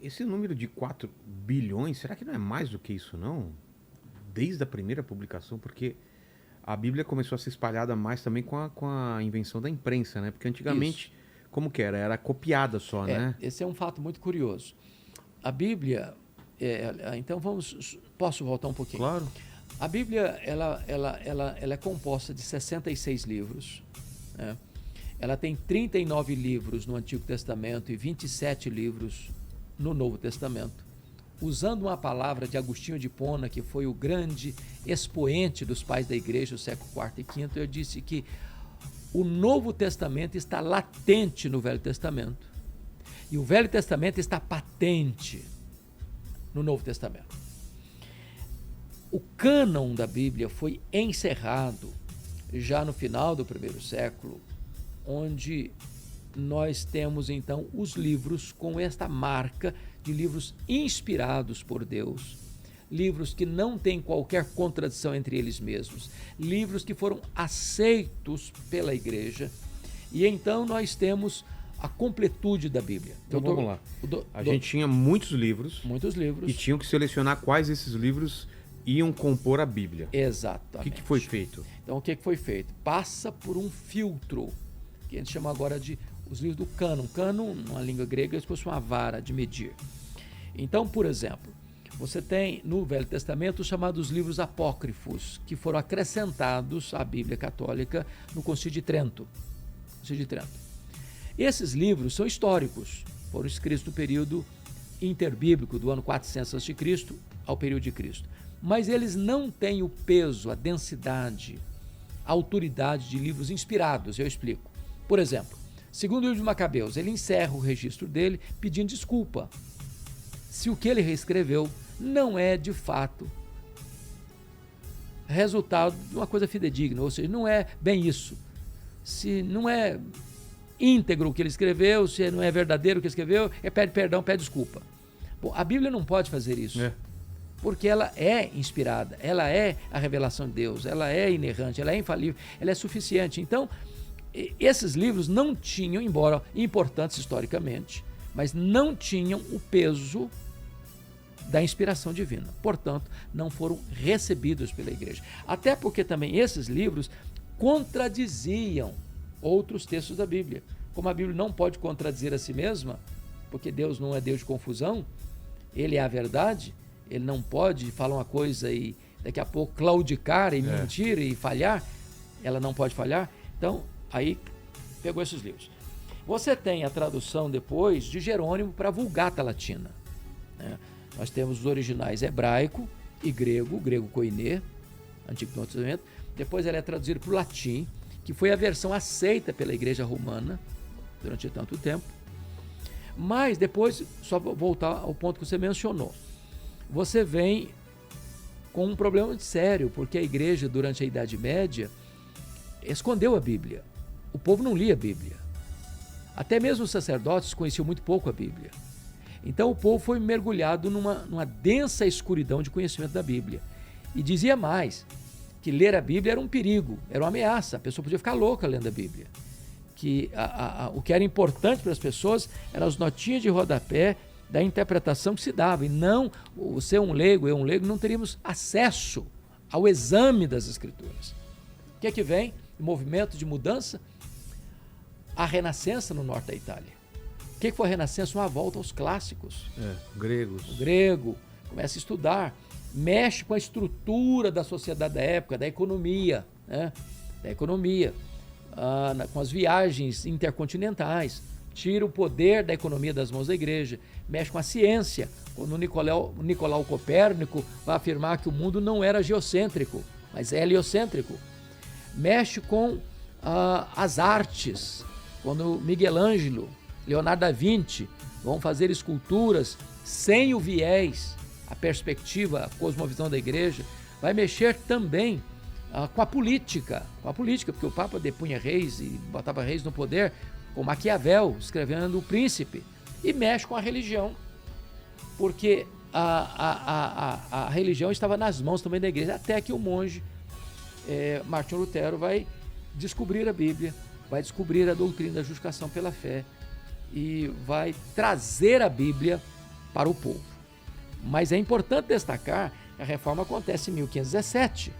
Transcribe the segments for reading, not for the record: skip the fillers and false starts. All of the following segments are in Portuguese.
esse número de 4 bilhões, será que não é mais do que isso, não? Desde a primeira publicação, porque a Bíblia começou a ser espalhada mais também com a invenção da imprensa, né? Porque Isso. antigamente, como que era? Era copiada só, né? Esse é um fato muito curioso. A Bíblia, então posso voltar um pouquinho? Claro. A Bíblia, ela é composta de 66 livros, né? Ela tem 39 livros no Antigo Testamento e 27 livros no Novo Testamento. Usando uma palavra de Agostinho de Hipona, que foi o grande expoente dos pais da igreja do século IV e V, eu disse que o Novo Testamento está latente no Velho Testamento e o Velho Testamento está patente no Novo Testamento. O cânon da Bíblia foi encerrado já no final do primeiro século, onde nós temos então os livros com esta marca de livros inspirados por Deus, livros que não têm qualquer contradição entre eles mesmos, livros que foram aceitos pela igreja, e então nós temos a completude da Bíblia. Então vamos lá. A gente tinha muitos livros e tinham que selecionar quais esses livros iam compor a Bíblia. Exatamente. O que foi feito? Então o que foi feito? Passa por um filtro, que a gente chama agora de os livros do cânon. Cânon, na língua grega, é como se fosse uma vara de medir. Então, por exemplo, você tem no Velho Testamento os chamados livros apócrifos, que foram acrescentados à Bíblia Católica no Concílio de Trento. Esses livros são históricos, foram escritos no período interbíblico, do ano 400 a.C. ao período de Cristo. Mas eles não têm o peso, a densidade, a autoridade de livros inspirados, eu explico. Por exemplo, segundo o livro de Macabeus, ele encerra o registro dele pedindo desculpa se o que ele reescreveu não é, de fato, resultado de uma coisa fidedigna, ou seja, não é bem isso. Se não é íntegro o que ele escreveu, se não é verdadeiro o que ele escreveu, ele pede perdão, pede desculpa. Bom, a Bíblia não pode fazer isso. Porque ela é inspirada, ela é a revelação de Deus, ela é inerrante, ela é infalível, ela é suficiente. Então, esses livros não tinham, embora importantes historicamente, mas não tinham o peso da inspiração divina. Portanto, não foram recebidos pela igreja. Até porque também esses livros contradiziam outros textos da Bíblia. Como a Bíblia não pode contradizer a si mesma, porque Deus não é Deus de confusão, ele é a verdade, ele não pode falar uma coisa e daqui a pouco claudicar e mentir e falhar, ela não pode falhar. Então, aí pegou esses livros. Você tem a tradução depois de Jerônimo para a Vulgata Latina, né? Nós temos os originais hebraico e grego, grego koiné, Antigo Testamento. Depois ela é traduzida para o latim, que foi a versão aceita pela Igreja Romana durante tanto tempo. Mas depois, só voltar ao ponto que você mencionou, você vem com um problema muito sério, porque a igreja, durante a Idade Média, escondeu a Bíblia. O povo não lia a Bíblia. Até mesmo os sacerdotes conheciam muito pouco a Bíblia. Então o povo foi mergulhado numa densa escuridão de conhecimento da Bíblia. E dizia mais, que ler a Bíblia era um perigo, era uma ameaça, a pessoa podia ficar louca lendo a Bíblia. Que o que era importante para as pessoas eram as notinhas de rodapé da interpretação que se dava, e não, você é um leigo, eu um leigo, não teríamos acesso ao exame das Escrituras. O que é que vem? O movimento de mudança? A Renascença no norte da Itália. O que foi a Renascença? Uma volta aos clássicos. Gregos. O grego, começa a estudar, mexe com a estrutura da sociedade da época, da economia, né? Com as viagens intercontinentais, tira o poder da economia das mãos da igreja, mexe com a ciência, quando Nicolau Copérnico vai afirmar que o mundo não era geocêntrico, mas heliocêntrico. Mexe com as artes, quando Miguel Ângelo, Leonardo da Vinci vão fazer esculturas sem o viés, a perspectiva, a cosmovisão da igreja. Vai mexer também com a política, porque o Papa depunha reis e botava reis no poder, com Maquiavel escrevendo O Príncipe, e mexe com a religião, porque a religião estava nas mãos também da igreja, até que o monge Martinho Lutero vai descobrir a Bíblia, vai descobrir a doutrina da justificação pela fé e vai trazer a Bíblia para o povo. Mas é importante destacar que a reforma acontece em 1517.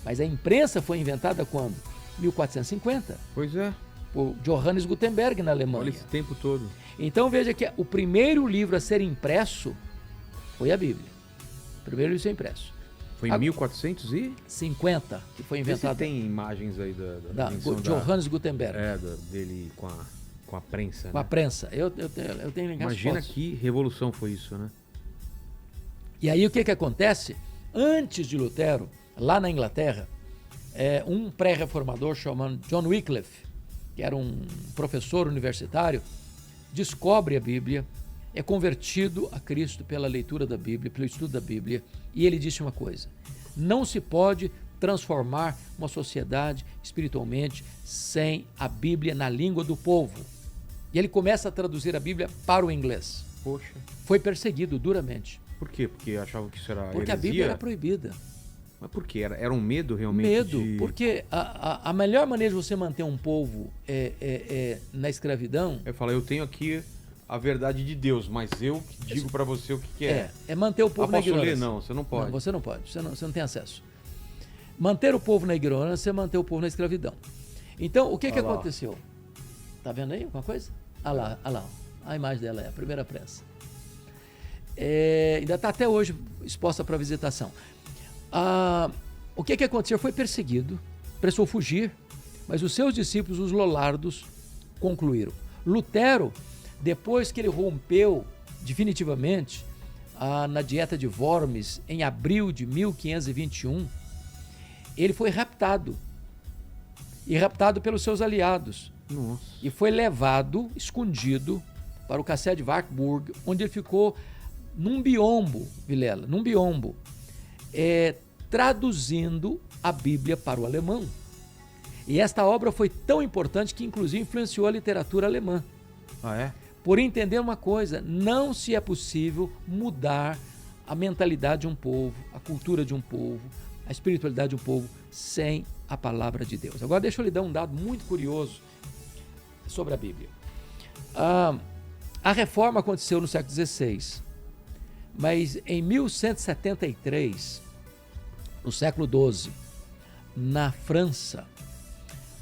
Mas a imprensa foi inventada quando? 1450. Pois é. Por Johannes Gutenberg, na Alemanha. Olha esse tempo todo. Então veja que o primeiro livro a ser impresso foi a Bíblia. O primeiro livro a ser impresso. Foi em 1450 que foi inventado. Você tem imagens aí da Johannes Gutenberg. Dele com a prensa. Com a prensa. Eu tenho Imagina que revolução foi isso, né? E aí o que acontece? Antes de Lutero, lá na Inglaterra, um pré-reformador chamado John Wycliffe, que era um professor universitário, descobre a Bíblia, é convertido a Cristo pela leitura da Bíblia, pelo estudo da Bíblia, e ele disse uma coisa: não se pode transformar uma sociedade espiritualmente sem a Bíblia na língua do povo. E ele começa a traduzir a Bíblia para o inglês. Poxa. Foi perseguido duramente. Por quê? Porque achavam que isso era Porque heresia? A Bíblia era proibida. Mas por quê? Era um medo realmente? Medo, porque a melhor maneira de você manter um povo na escravidão... Eu tenho aqui a verdade de Deus, mas eu digo para você o que é. É manter o povo na ignorância. Não, você não pode. Não, você não pode, você não tem acesso. Manter o povo na ignorância é manter o povo na escravidão. Então, o que aconteceu? Tá vendo aí alguma coisa? Olha lá. A imagem dela é a primeira prensa. Ainda está até hoje exposta para visitação. O que aconteceu? Foi perseguido, precisou fugir, mas os seus discípulos, os lollardos, concluíram. Lutero, depois que ele rompeu definitivamente na dieta de Worms, em abril de 1521, ele foi raptado. E raptado pelos seus aliados. Nossa. E foi levado, escondido, para o castelo de Wartburg, onde ele ficou num biombo, Vilela, traduzindo a Bíblia para o alemão. E esta obra foi tão importante que inclusive influenciou a literatura alemã. Ah, é? Por entender uma coisa, não se é possível mudar a mentalidade de um povo, a cultura de um povo, a espiritualidade de um povo sem a palavra de Deus. Agora deixa eu lhe dar um dado muito curioso sobre a Bíblia. A reforma aconteceu no século XVI, mas em 1173, no século XII, na França,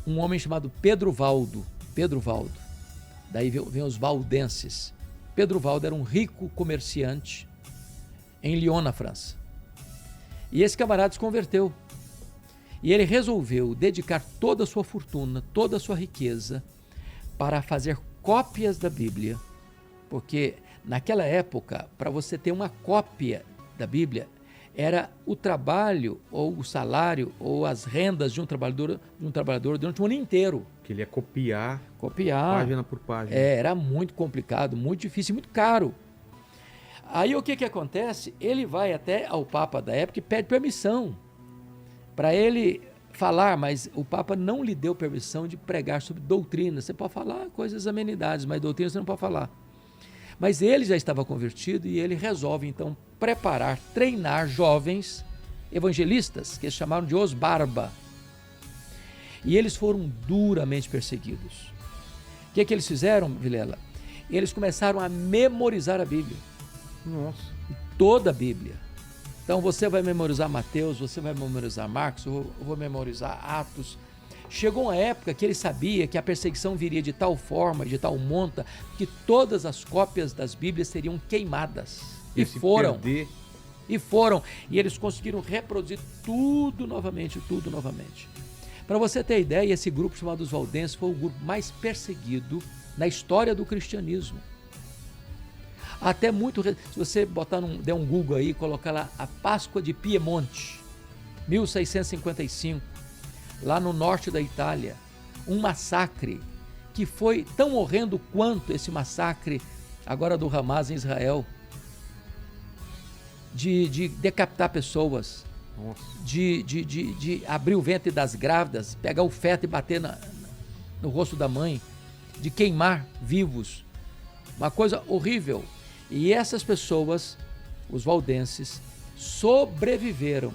um homem chamado Pedro Valdo, daí vem os valdenses. Pedro Valdo era um rico comerciante em Lyon, na França. E esse camarada se converteu. E ele resolveu dedicar toda a sua fortuna, toda a sua riqueza para fazer cópias da Bíblia, porque naquela época, para você ter uma cópia da Bíblia, era o trabalho, ou o salário, ou as rendas de um trabalhador durante um ano inteiro. Que ele ia copiar página por página. Era muito complicado, muito difícil, muito caro. Aí o que acontece? Ele vai até ao Papa da época e pede permissão para ele falar, mas o Papa não lhe deu permissão de pregar sobre doutrina. Você pode falar coisas amenidades, mas doutrina você não pode falar. Mas ele já estava convertido e ele resolve então treinar jovens evangelistas, que eles chamaram de os Barba. E eles foram duramente perseguidos. O que eles fizeram, Vilela? Eles começaram a memorizar a Bíblia. Nossa. Toda a Bíblia. Então você vai memorizar Mateus, você vai memorizar Marcos, eu vou memorizar Atos. Chegou uma época que ele sabia que a perseguição viria de tal forma, de tal monta, que todas as cópias das Bíblias seriam queimadas. E foram. E eles conseguiram reproduzir tudo novamente. Para você ter ideia, esse grupo chamado os Valdenses foi o grupo mais perseguido na história do cristianismo. Até muito, se você der um Google aí, colocar lá a Páscoa de Piemonte, 1655, lá no norte da Itália, um massacre que foi tão horrendo quanto esse massacre agora do Hamas em Israel, de decapitar pessoas, de abrir o ventre das grávidas, pegar o feto e bater no rosto da mãe, de queimar vivos, uma coisa horrível. E essas pessoas, os valdenses, sobreviveram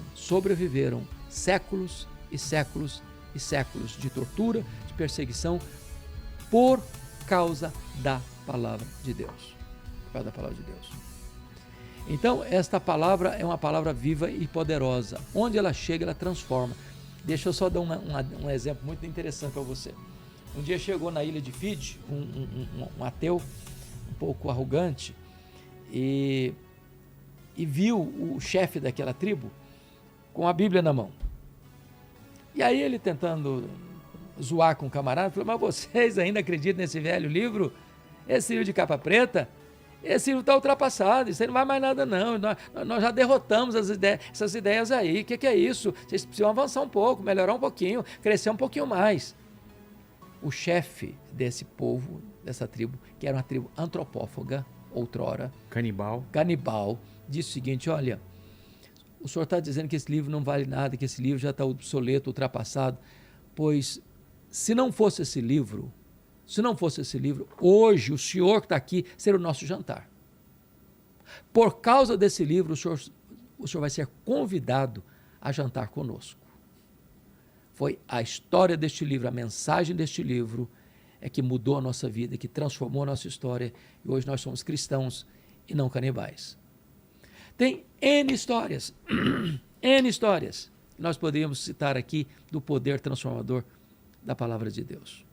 séculos e séculos e séculos de tortura, de perseguição, por causa da palavra de Deus. Por causa da palavra de Deus. Então, esta palavra é uma palavra viva e poderosa. Onde ela chega, ela transforma. Deixa eu só dar um exemplo muito interessante para você. Um dia chegou na ilha de Fiji um ateu, um pouco arrogante, e viu o chefe daquela tribo com a Bíblia na mão. E aí ele, tentando zoar com o camarada, falou: mas vocês ainda acreditam nesse velho livro? Esse livro de capa preta? Esse livro está ultrapassado, isso aí não vai mais nada não, nós já derrotamos essas ideias aí, o que é isso? Vocês precisam avançar um pouco, melhorar um pouquinho, crescer um pouquinho mais. O chefe desse povo, dessa tribo, que era uma tribo antropófaga, outrora, canibal, disse o seguinte: olha, o senhor está dizendo que esse livro não vale nada, que esse livro já está obsoleto, ultrapassado, pois se não fosse esse livro, hoje o senhor que está aqui seria o nosso jantar. Por causa desse livro, o senhor vai ser convidado a jantar conosco. Foi a história deste livro, a mensagem deste livro é que mudou a nossa vida, que transformou a nossa história, e hoje nós somos cristãos e não canibais. Tem N histórias, N histórias que nós poderíamos citar aqui do poder transformador da palavra de Deus.